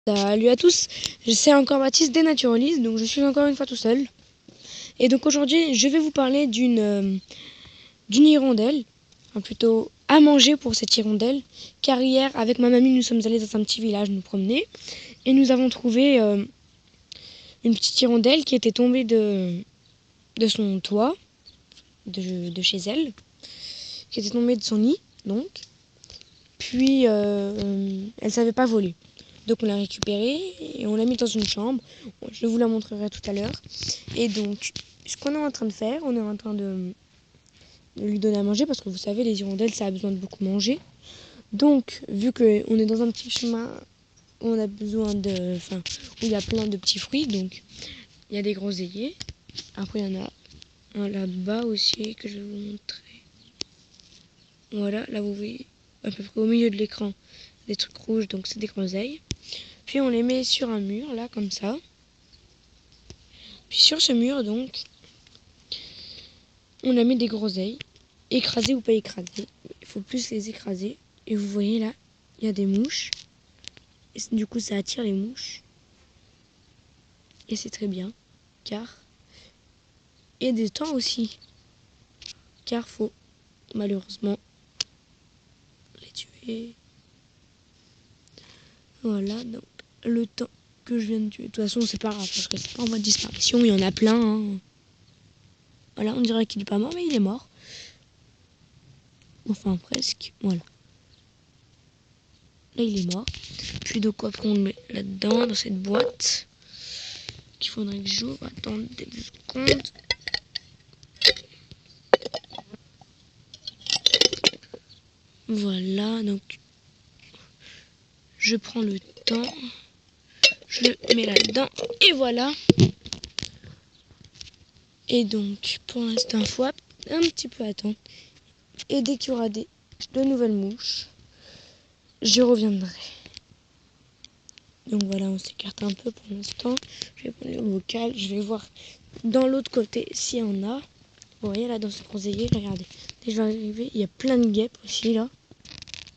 Salut à tous, c'est encore Baptiste des Naturalistes, donc je suis encore une fois tout seul. Et donc aujourd'hui, je vais vous parler d'une hirondelle, enfin plutôt à manger pour cette hirondelle, car hier, avec ma mamie, nous sommes allés dans un petit village nous promener, et nous avons trouvé une petite hirondelle qui était tombée de son toit, de chez elle, qui était tombée de son nid, donc, puis elle savait pas voler. Donc on l'a récupérée et on l'a mis dans une chambre. Je vous la montrerai tout à l'heure. Et donc, ce qu'on est en train de faire, on est en train de lui donner à manger parce que vous savez, les hirondelles, ça a besoin de beaucoup manger. Donc, vu qu'on est dans un petit chemin où on a besoin où il y a plein de petits fruits, donc il y a des groseilliers. Après, il y en a un là-bas aussi que je vais vous montrer. Voilà, là vous voyez à peu près au milieu de l'écran des trucs rouges, donc c'est des groseilles. Puis on les met sur un mur, là, comme ça. Puis sur ce mur, donc, on a mis des groseilles, écrasées ou pas écrasées. Il faut plus les écraser. Et vous voyez là, il y a des mouches. Et du coup, ça attire les mouches. Et c'est très bien, car... Et des temps aussi. Car faut, malheureusement, les tuer. Voilà, donc, le temps que je viens de tuer. De toute façon, c'est pas grave, parce que c'est pas en voie de disparition. Il y en a plein, hein. Voilà, on dirait qu'il est pas mort, mais il est mort. Enfin, presque. Voilà. Là, il est mort. Puis donc, après, on le met là-dedans, dans cette boîte. Qu'il faudrait que j'ouvre. Attendez 2 secondes. Voilà, donc, je prends le temps. Je le mets là-dedans. Et voilà. Et donc, pour l'instant, il faut un petit peu attendre. Et dès qu'il y aura de nouvelles mouches, je reviendrai. Donc voilà, on s'écarte un peu pour l'instant. Je vais prendre le vocal. Je vais voir dans l'autre côté s'il y en a. Vous voyez là dans ce groseillier, regardez. Dès que je vais arriver, il y a plein de guêpes aussi là.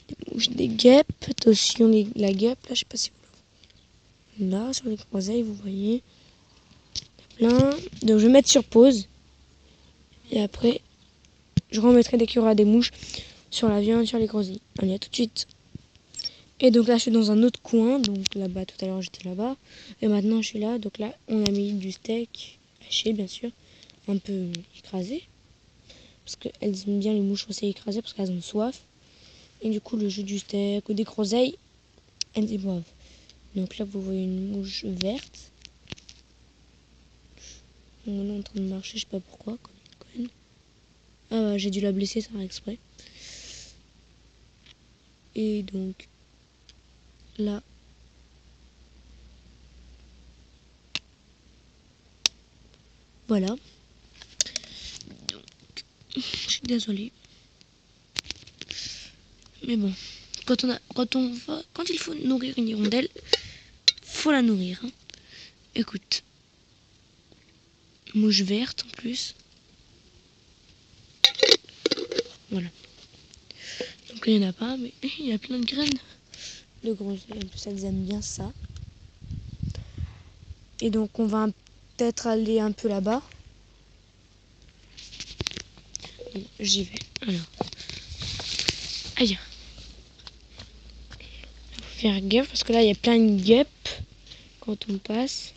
Des mouches, des guêpes. Attention, la guêpe là, je sais pas si vous... Là, sur les groseilles, vous voyez. Il y a plein. Donc je vais mettre sur pause. Et après, je remettrai dès qu'il y aura des mouches sur la viande, sur les groseilles. Allez, à tout de suite. Et donc là, je suis dans un autre coin. Donc là-bas, tout à l'heure, j'étais là-bas. Et maintenant, je suis là. Donc là, on a mis du steak haché, bien sûr. Un peu écrasé. Parce qu'elles aiment bien les mouches aussi écrasées parce qu'elles ont soif. Et du coup, le jus du steak ou des groseilles, elles y boivent. Donc là, vous voyez une mouche verte. On est en train de marcher, je sais pas pourquoi. Ah bah, j'ai dû la blesser sans exprès. Et donc, là, voilà. Donc, je suis désolée. Mais bon, quand il faut nourrir une hirondelle, faut la nourrir. Hein. Écoute, mouche verte en plus. Voilà. Donc là, il n'y en a pas, mais il y a plein de graines de groseilles. En plus, elles aiment bien ça. Et donc, on va peut-être aller un peu là-bas. J'y vais. Alors. Aïe. Faut faire gaffe parce que là, il y a plein de guêpes quand on passe.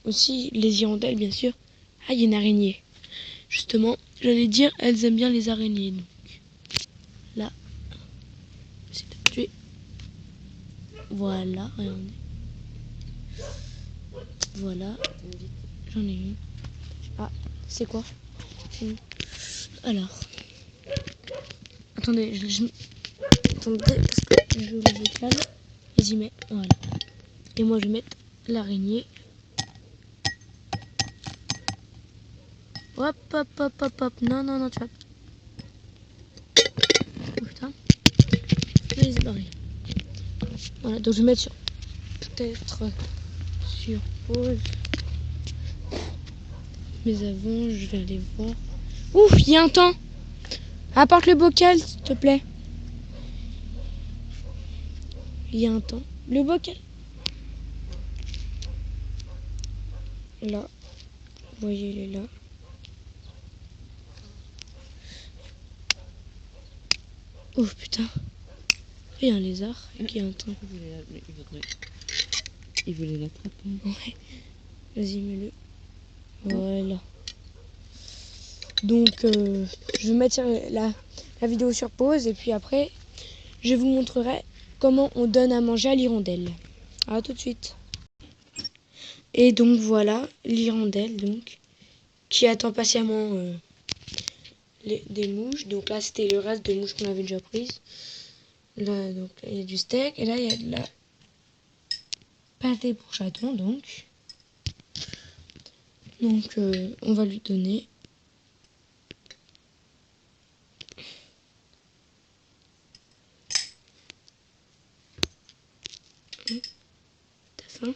Aussi, les hirondelles, bien sûr. Ah, il y a une araignée. Justement, j'allais dire, elles aiment bien les araignées. Donc, là, c'est de tuer. Voilà, regardez. Voilà. J'en ai une. Ah, c'est quoi? Alors. Attendez, attendez, parce que je le décale. Et j'y mets. Voilà. Et moi, je vais mettre l'araignée. Hop, hop, hop, hop, hop. Non, non, non, tu vas. Oh putain. Je vais les barrer. Voilà, donc je vais mettre sur. Peut-être sur pause. Mais avant, je vais aller voir. Ouf, il y a un temps. Apporte le bocal, s'il te plaît. il y a un temps. Le bocal. Là. Vous voyez, il est là. Oh putain. Il y a un lézard qui a un temps. Il voulait l'attraper. Ouais. Vas-y, mets-le. Voilà. Donc, je vais mettre la vidéo sur pause et puis après, je vous montrerai comment on donne à manger à l'hirondelle. À tout de suite. Et donc voilà, l'hirondelle donc, qui attend patiemment des mouches. Donc là, c'était le reste de mouches qu'on avait déjà prises. Là, donc, il y a du steak et là, il y a de la pâté pour chaton donc. Donc, on va lui donner. T'as faim?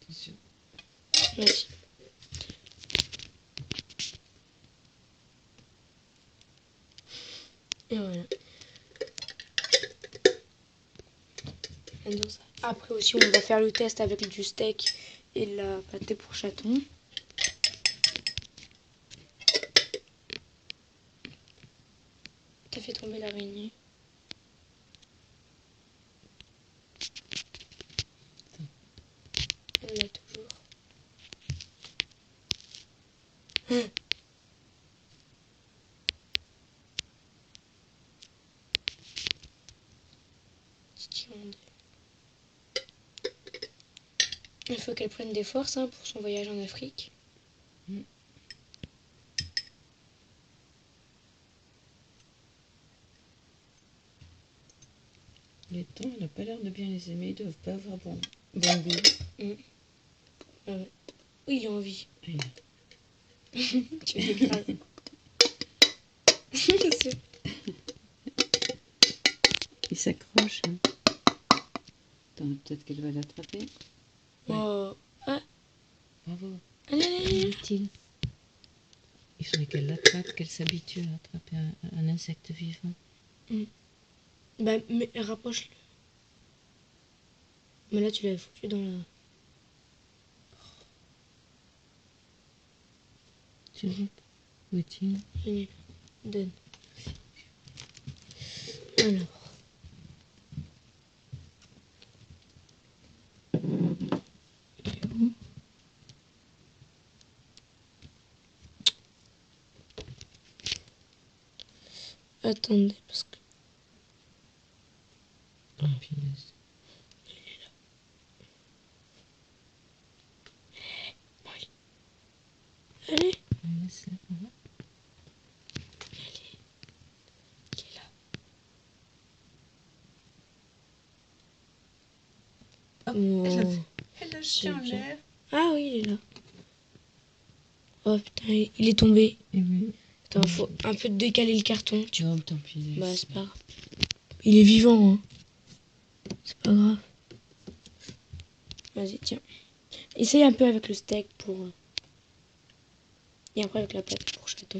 Attention. Vas-y. Et voilà. Après aussi, on va faire le test avec du steak et de la pâté pour chaton. T'as fait tomber l'araignée. Elle l'a toujours. Petite hirondelle. Il faut qu'elle prenne des forces pour son voyage en Afrique. Les thons, elle n'a pas l'air de bien les aimer. Ils doivent pas avoir bon goût. Ah ouais. Oui, il a envie. Oui. Tu l'écrases. Il s'accroche. Hein. Attends, peut-être qu'elle va l'attraper. Oh. Ah. Bravo. Allez, allez, allez. Utile. Il faudrait qu'elle l'attrape, qu'elle s'habitue à attraper un insecte vivant. Bah, mais rapproche-le. Mais là, tu l'avais foutu dans la... Tu le vois? Où est-il? Il est là. Donne. Alors. Attendez, parce que... Oh, punaise. Allez. Laisse-la. Voilà. Il est là. Oh, Elle a jeté en l'air. ah oui, il est là. Oh putain, il est tombé. Et oui. Attends, faut un peu décaler le carton. Non, tant pis. Bah, c'est pas grave. Il est vivant, hein. C'est pas grave. Vas-y, tiens. Essaye un peu avec le steak pour... Et après avec la pâte pour chaton.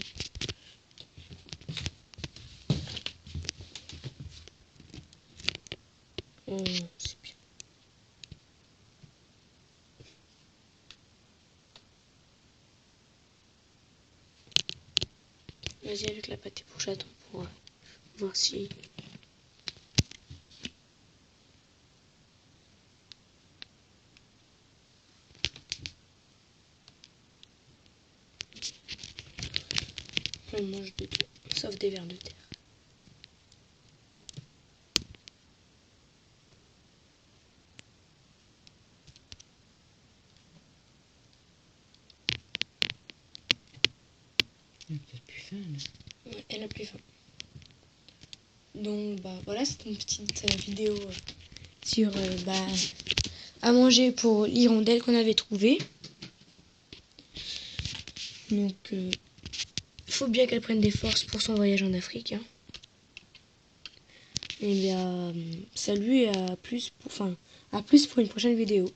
Oh, c'est bien. Vas-y avec la pâte pour chaton pour voir si... On mange de tout, sauf des vers de terre. Elle a peut-être plus faim, là. Ouais, elle a plus faim. Donc, bah voilà, c'est une petite vidéo sur à manger pour l'hirondelle qu'on avait trouvée. Donc, il faut bien qu'elle prenne des forces pour son voyage en Afrique. Hein. Et bien, salut et à plus pour une prochaine vidéo.